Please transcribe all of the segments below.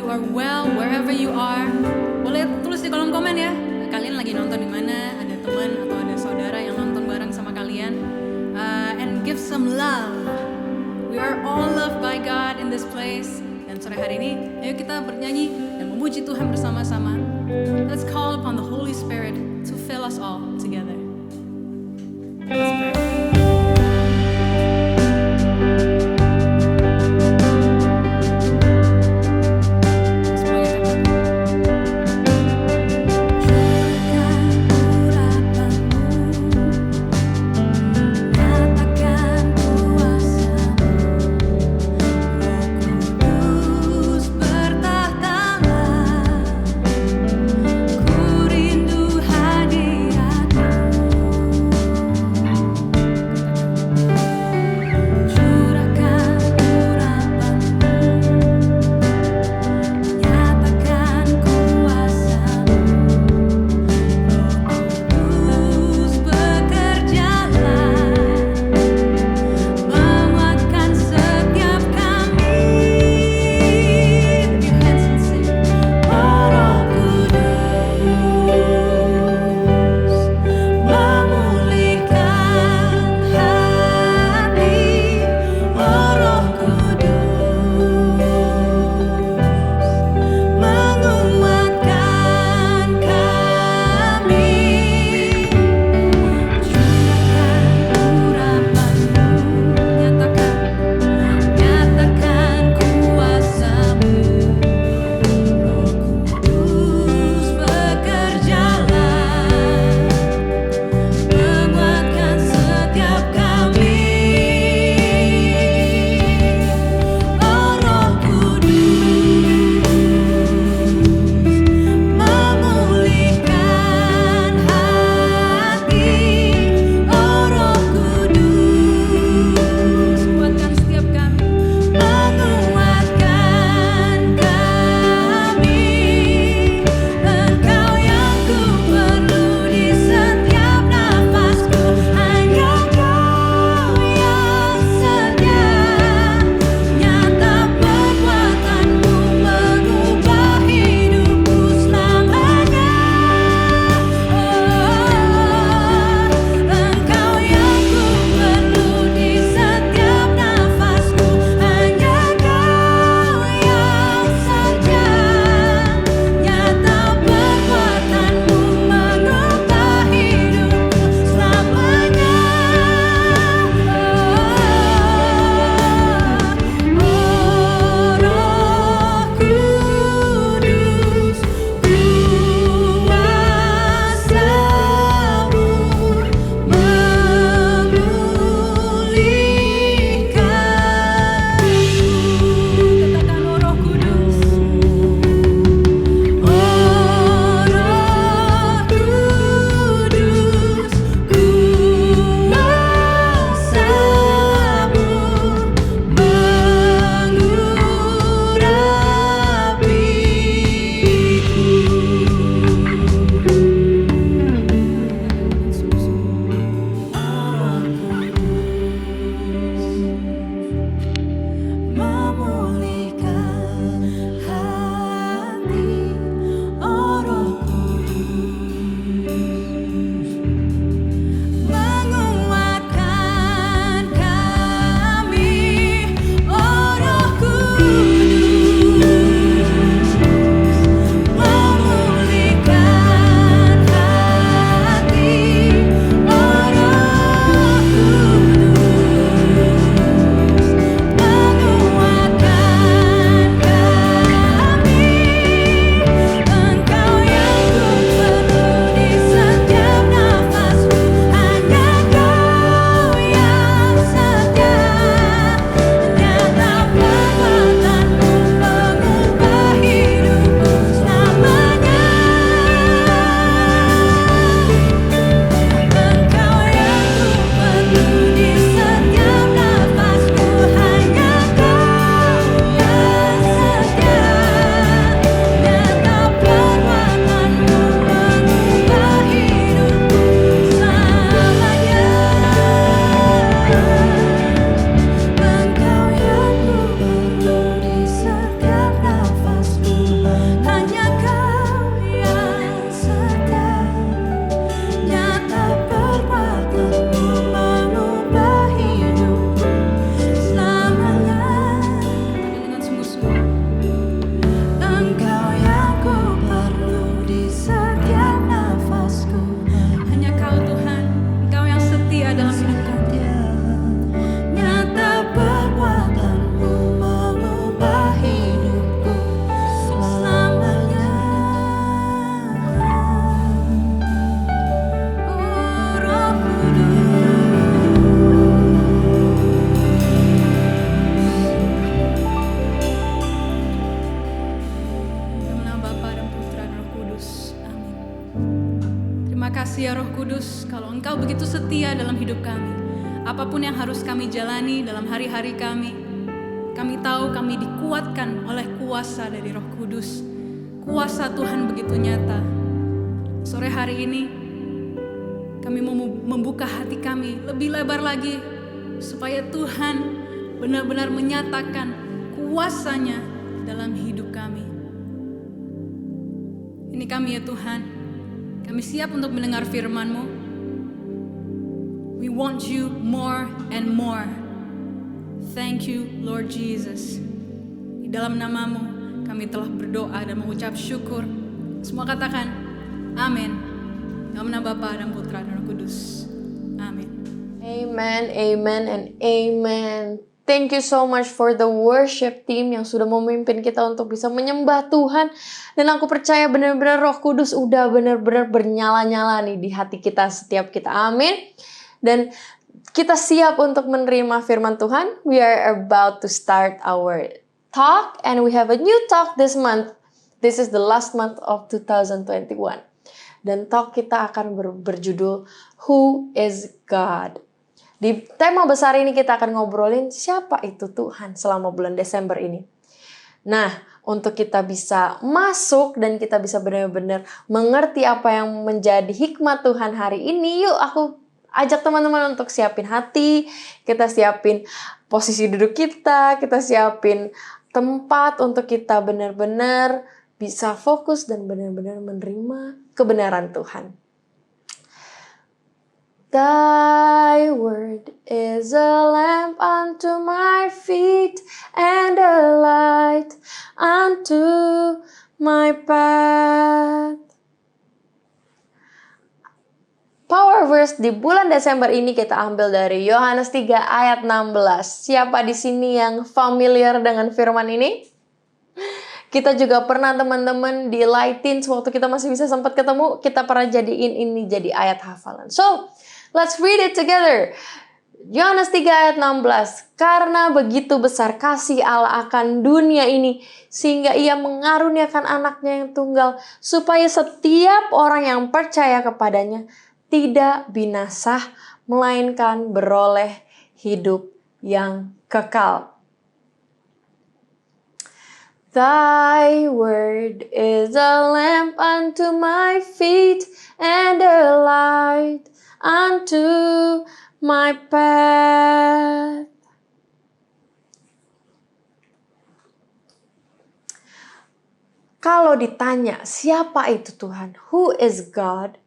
are well wherever you are. Boleh tulis di kolom komen ya. Kalian lagi nonton di mana? Ada teman atau ada saudara yang nonton bareng sama kalian. And give some love. We are all loved by God in this place. Dan sore hari ini, ayo kita bernyanyi dan memuji Tuhan bersama-sama. Let's call upon the Holy Spirit to fill us all together. Let's pray. Ku rindu hadirat-Mu. kasih ya Roh Kudus, kalau Engkau begitu setia dalam hidup kami. Apapun yang harus kami jalani dalam hari-hari kami tahu kami dikuatkan oleh kuasa dari Roh Kudus. Kuasa Tuhan begitu nyata. Sore hari ini kami mau membuka hati kami lebih lebar lagi, supaya Tuhan benar-benar menyatakan kuasa-Nya dalam hidup kami. Ini kami ya Tuhan, kami siap untuk mendengar firman-Mu. We want you more and more. Thank you Lord Jesus. Di dalam nama-Mu kami telah berdoa dan mengucap syukur. Semua katakan amin. Dalam nama Bapa dan Putra dan Roh Kudus. Amin. Amen, amen, and amen. Thank you so much for the worship team yang sudah memimpin kita untuk bisa menyembah Tuhan. Dan aku percaya benar-benar Roh Kudus udah benar-benar bernyala-nyala nih di hati kita setiap kita. Amin. Dan kita siap untuk menerima firman Tuhan. We are about to start our talk and we have a new talk this month. This is the last month of 2021. Dan talk kita akan berjudul Who is God? Di tema besar ini kita akan ngobrolin siapa itu Tuhan selama bulan Desember ini. Nah, untuk kita bisa masuk dan kita bisa benar-benar mengerti apa yang menjadi hikmat Tuhan hari ini, yuk aku ajak teman-teman untuk siapin hati, kita siapin posisi duduk kita siapin tempat untuk kita benar-benar bisa fokus dan benar-benar menerima kebenaran Tuhan. Thy word is a lamp unto my feet and a light unto my path. Power verse di bulan Desember ini kita ambil dari Yohanes 3 ayat 16. Siapa di sini yang familiar dengan firman ini? Kita juga pernah teman-teman di Lightin waktu kita masih bisa sempat ketemu, kita pernah jadiin ini jadi ayat hafalan. So, let's read it together. Yohanes 3 ayat 16. Karena begitu besar kasih Allah akan dunia ini, sehingga ia mengaruniakan anaknya yang tunggal, supaya setiap orang yang percaya kepadanya tidak binasa, melainkan beroleh hidup yang kekal. Thy word is a lamp unto my feet and a light unto my path. Kalau ditanya siapa itu Tuhan, who is God?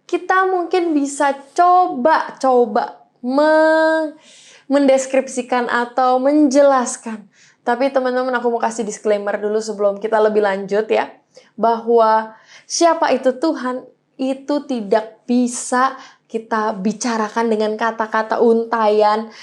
Kita mungkin bisa coba mendeskripsikan atau menjelaskan. Tapi teman-teman, aku mau kasih disclaimer dulu sebelum kita lebih lanjut ya. Bahwa siapa itu Tuhan itu tidak bisa kita bicarakan dengan kata-kata untayan,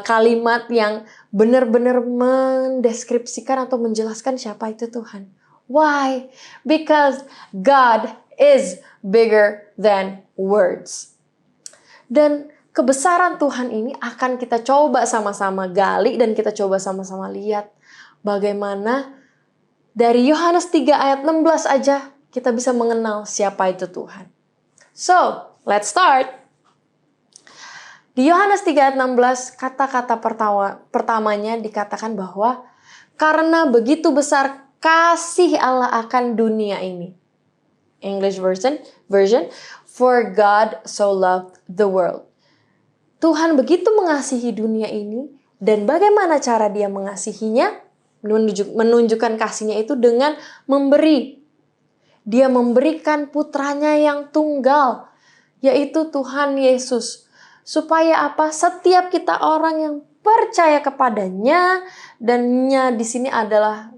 kalimat yang benar-benar mendeskripsikan atau menjelaskan siapa itu Tuhan. Why? Because God is bigger than words. Dan kebesaran Tuhan ini akan kita coba sama-sama gali dan kita coba sama-sama lihat bagaimana dari Yohanes 3 ayat 16 aja kita bisa mengenal siapa itu Tuhan. So, let's start. Di Yohanes 3 ayat 16 kata-kata pertamanya dikatakan bahwa karena begitu besar kasih Allah akan dunia ini. English version, for God so loved the world. Tuhan begitu mengasihi dunia ini, dan bagaimana cara dia mengasihinya? Menunjukkan kasihnya itu dengan memberi. Dia memberikan putranya yang tunggal, yaitu Tuhan Yesus. Supaya apa? Setiap kita orang yang percaya kepadanya, dan di sini adalah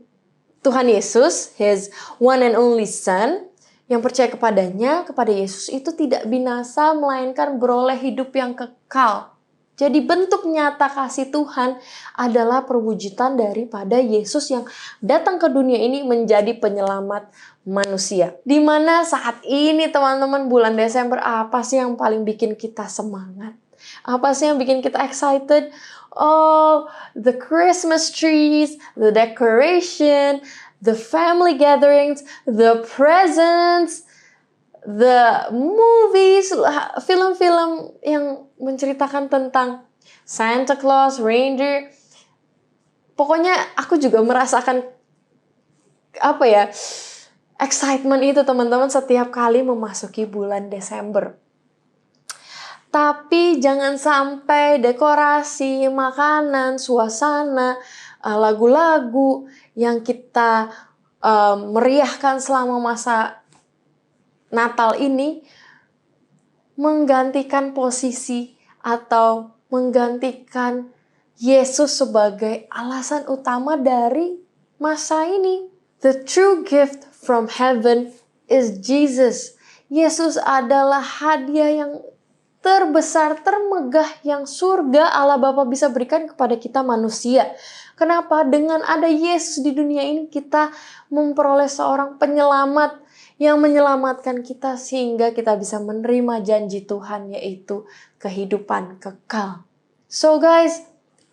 Tuhan Yesus, His one and only Son, yang percaya kepadanya, kepada Yesus itu tidak binasa, melainkan beroleh hidup yang kekal. Jadi bentuk nyata kasih Tuhan adalah perwujudan daripada Yesus yang datang ke dunia ini menjadi penyelamat manusia. Dimana saat ini teman-teman bulan Desember apa sih yang paling bikin kita semangat? Apa sih yang bikin kita excited? Oh, the Christmas trees, the decoration, the family gatherings, the presents, the movies, film-film yang menceritakan tentang Santa Claus, reindeer. Pokoknya aku juga merasakan excitement itu teman-teman setiap kali memasuki bulan Desember. Tapi jangan sampai dekorasi, makanan, suasana, lagu-lagu yang kita meriahkan selama masa Natal ini menggantikan posisi atau menggantikan Yesus sebagai alasan utama dari masa ini. The true gift from heaven is Jesus. Yesus adalah hadiah yang terbesar, termegah yang surga Allah Bapa bisa berikan kepada kita manusia. Kenapa? Dengan ada Yesus di dunia ini kita memperoleh seorang penyelamat yang menyelamatkan kita sehingga kita bisa menerima janji Tuhan yaitu kehidupan kekal. So guys,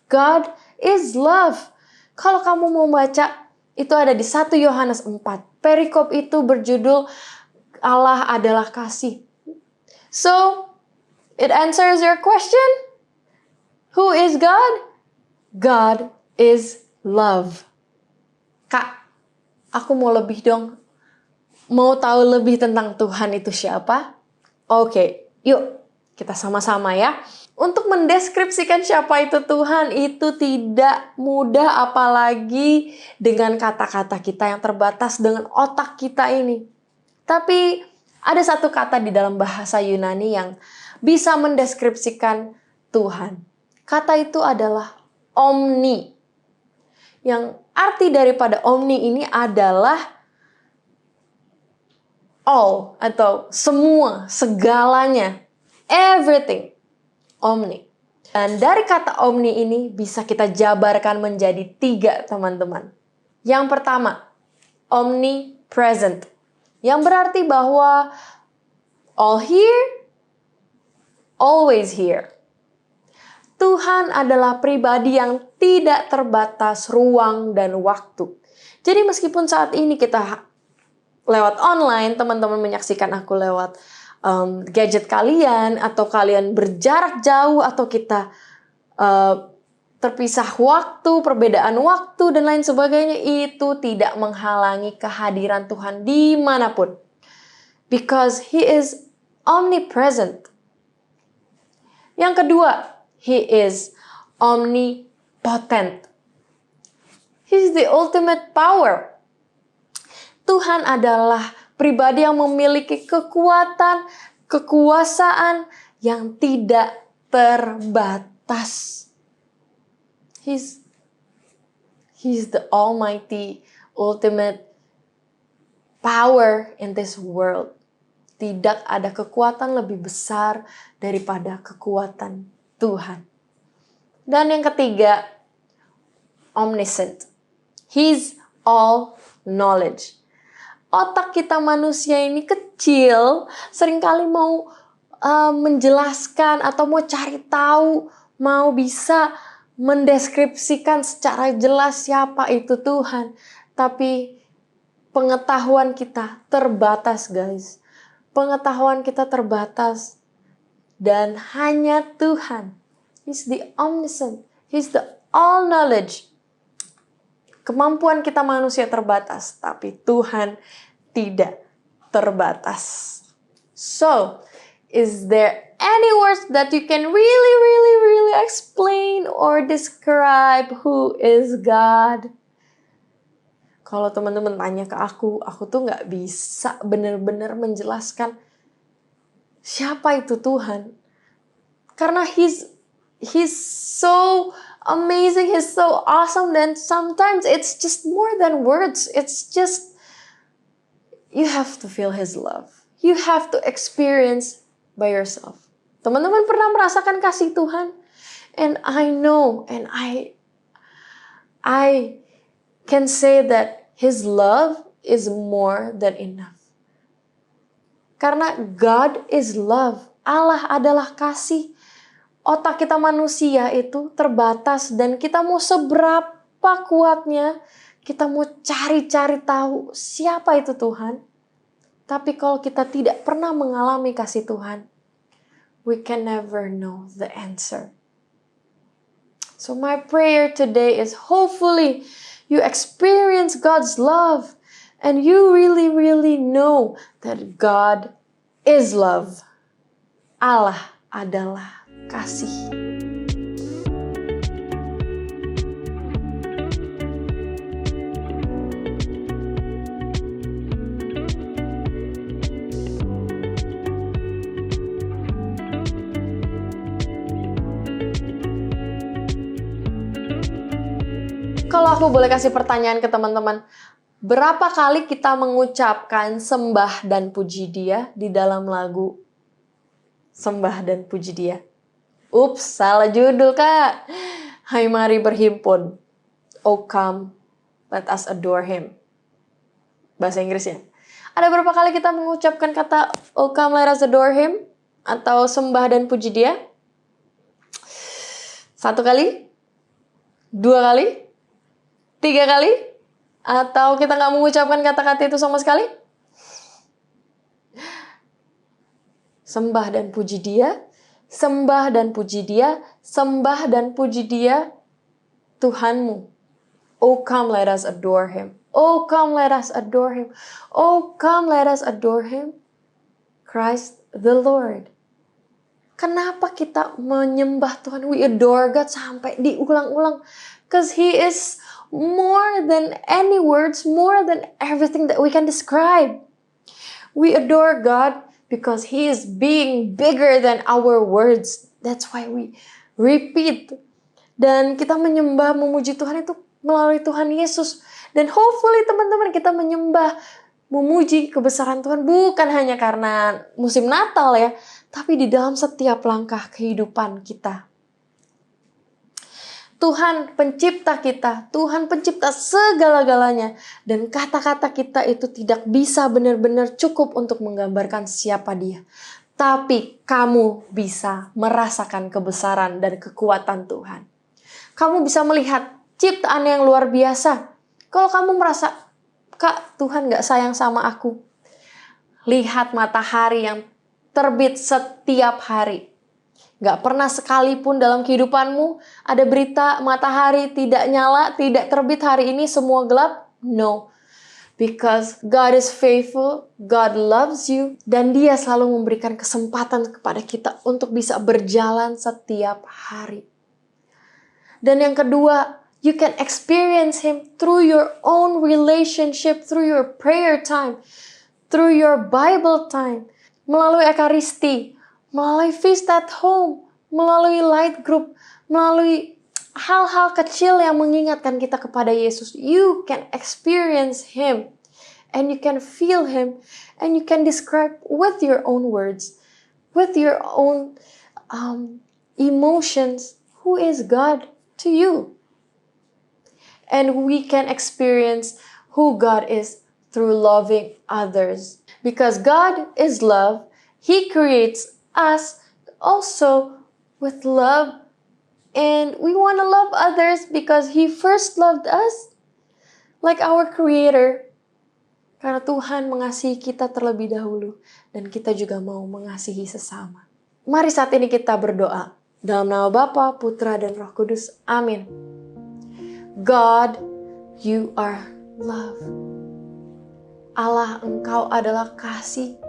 God is love. Kalau kamu mau baca, itu ada di 1 Yohanes 4. Perikop itu berjudul Allah adalah kasih. So, it answers your question. Who is God? God is love. Kak, aku mau lebih dong. Mau tahu lebih tentang Tuhan itu siapa? Oke, yuk kita sama-sama ya. Untuk mendeskripsikan siapa itu Tuhan itu tidak mudah, apalagi dengan kata-kata kita yang terbatas dengan otak kita ini. Tapi ada satu kata di dalam bahasa Yunani yang bisa mendeskripsikan Tuhan. Kata itu adalah omni. Yang arti daripada omni ini adalah all atau semua, segalanya, everything. Omni. Dan dari kata omni ini bisa kita jabarkan menjadi 3 teman-teman. Yang pertama, omnipresent. Yang berarti bahwa all here, always here. Tuhan adalah pribadi yang tidak terbatas ruang dan waktu. Jadi meskipun saat ini kita lewat online, teman-teman menyaksikan aku lewat gadget kalian, atau kalian berjarak jauh, atau kita terpisah waktu, perbedaan waktu, dan lain sebagainya, itu tidak menghalangi kehadiran Tuhan dimanapun. Because He is omnipresent. Yang kedua, He is omnipotent. He's the ultimate power. Tuhan adalah pribadi yang memiliki kekuatan, kekuasaan yang tidak terbatas. He's the almighty, ultimate power in this world. Tidak ada kekuatan lebih besar daripada kekuatan Tuhan. Dan yang ketiga, omniscient. He's all knowledge. Otak kita manusia ini kecil, seringkali mau menjelaskan atau mau cari tahu, mau bisa mendeskripsikan secara jelas siapa itu Tuhan. Tapi pengetahuan kita terbatas, guys. Pengetahuan kita terbatas. Dan hanya Tuhan. He's the omniscient. He's the all knowledge. Kemampuan kita manusia terbatas, tapi Tuhan tidak terbatas. So, is there any words that you can really explain or describe who is God? Kalau teman-teman tanya ke aku tuh nggak bisa benar-benar menjelaskan siapa itu Tuhan. Karena He's so amazing, He's so awesome, and sometimes it's just more than words. It's just, you have to feel His love. You have to experience by yourself. Teman-teman pernah merasakan kasih Tuhan? And I know, and I can say that His love is more than enough. Karena God is love. Allah adalah kasih. Otak kita manusia itu terbatas, dan kita mau seberapa kuatnya, kita mau cari-cari tahu siapa itu Tuhan, Tapi kalau kita tidak pernah mengalami kasih Tuhan, we can never know the answer. So my prayer today is hopefully you experience God's love and you really, really know that God is love. Allah adalah kasih. Kalau aku boleh kasih pertanyaan ke teman-teman, berapa kali kita mengucapkan sembah dan puji Dia di dalam lagu Sembah dan Puji Dia? Ups, salah judul Kak. Hai mari berhimpun. Oh come, let us adore Him. Bahasa Inggrisnya. Ada berapa kali kita mengucapkan kata Oh come, let us adore Him? Atau sembah dan puji Dia? 1 kali? 2 kali? 3 kali? Atau kita nggak mengucapkan kata-kata itu sama sekali? Sembah dan puji Dia, sembah dan puji Dia, sembah dan puji Dia, Tuhanmu. Oh come let us adore Him. Oh come let us adore Him. Oh come let us adore Him. Christ the Lord. Kenapa kita menyembah Tuhan? We adore God sampai diulang-ulang. Because He is more than any words, more than everything that we can describe. We adore God because He is being bigger than our words. That's why we repeat. Dan kita menyembah, memuji Tuhan itu melalui Tuhan Yesus. Dan hopefully teman-teman kita menyembah, memuji kebesaran Tuhan bukan hanya karena musim Natal ya, tapi di dalam setiap langkah kehidupan kita. Tuhan pencipta kita, Tuhan pencipta segala-galanya. Dan kata-kata kita itu tidak bisa benar-benar cukup untuk menggambarkan siapa Dia. Tapi kamu bisa merasakan kebesaran dan kekuatan Tuhan. Kamu bisa melihat ciptaan yang luar biasa. Kalau kamu merasa, Kak, Tuhan gak sayang sama aku. Lihat matahari yang terbit setiap hari. Gak pernah sekalipun dalam kehidupanmu ada berita matahari tidak nyala, tidak terbit hari ini, semua gelap. No. Because God is faithful, God loves you, dan Dia selalu memberikan kesempatan kepada kita untuk bisa berjalan setiap hari. Dan yang kedua, you can experience Him through your own relationship, through your prayer time, through your Bible time, melalui Ekaristi, melalui feast at home, melalui light group, melalui hal-hal kecil yang mengingatkan kita kepada Yesus. You can experience Him, and you can feel Him, and you can describe with your own words, with your own emotions, who is God to you. And we can experience who God is through loving others. Because God is love, He creates us also with love. And we want to love others because He first loved us. Like our Creator. Karena Tuhan mengasihi kita terlebih dahulu. Dan kita juga mau mengasihi sesama. Mari saat ini kita berdoa. Dalam nama Bapa, Putra, dan Roh Kudus. Amin. God, you are love. Allah, Engkau adalah kasih.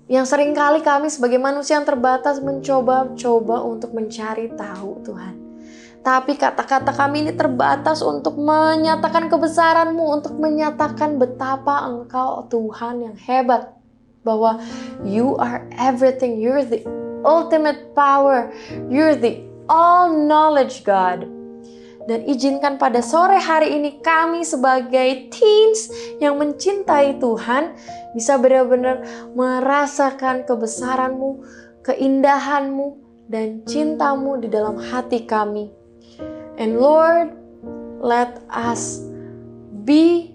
Yang seringkali kami sebagai manusia yang terbatas mencoba untuk mencari tahu Tuhan. Tapi kata-kata kami ini terbatas untuk menyatakan kebesaran-Mu, untuk menyatakan betapa Engkau Tuhan yang hebat. Bahwa you are everything, you're the ultimate power, you're the all knowledge God. Dan izinkan pada sore hari ini kami sebagai teens yang mencintai Tuhan bisa benar-benar merasakan kebesaran-Mu, keindahan-Mu, dan cinta-Mu di dalam hati kami. And Lord, let us be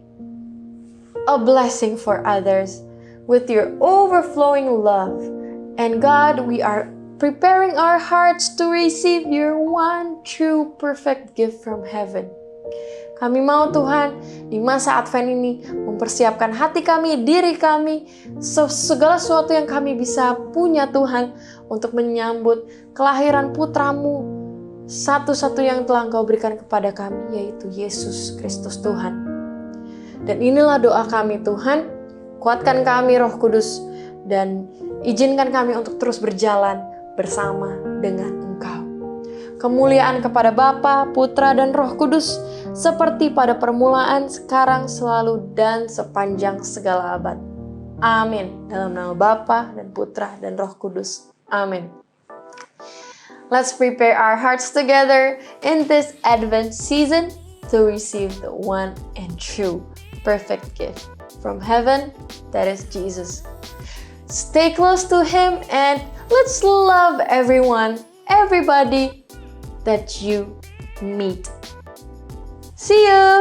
a blessing for others with your overflowing love. And God, we are preparing our hearts to receive your one true perfect gift from heaven. Kami mau Tuhan di masa Advent ini mempersiapkan hati kami, diri kami, segala sesuatu yang kami bisa punya Tuhan untuk menyambut kelahiran putra-Mu satu-satu yang telah Engkau berikan kepada kami, yaitu Yesus Kristus Tuhan. Dan inilah doa kami Tuhan, kuatkan kami Roh Kudus dan izinkan kami untuk terus berjalan bersama dengan Engkau. Kemuliaan kepada Bapa, Putra, dan Roh Kudus, seperti pada permulaan, sekarang, selalu, dan sepanjang segala abad. Amin. Dalam nama Bapa dan Putra dan Roh Kudus. Amin. Let's prepare our hearts together in this Advent season to receive the one and true perfect gift from heaven, that is Jesus. Stay close to Him and let's love everybody that you meet. See you!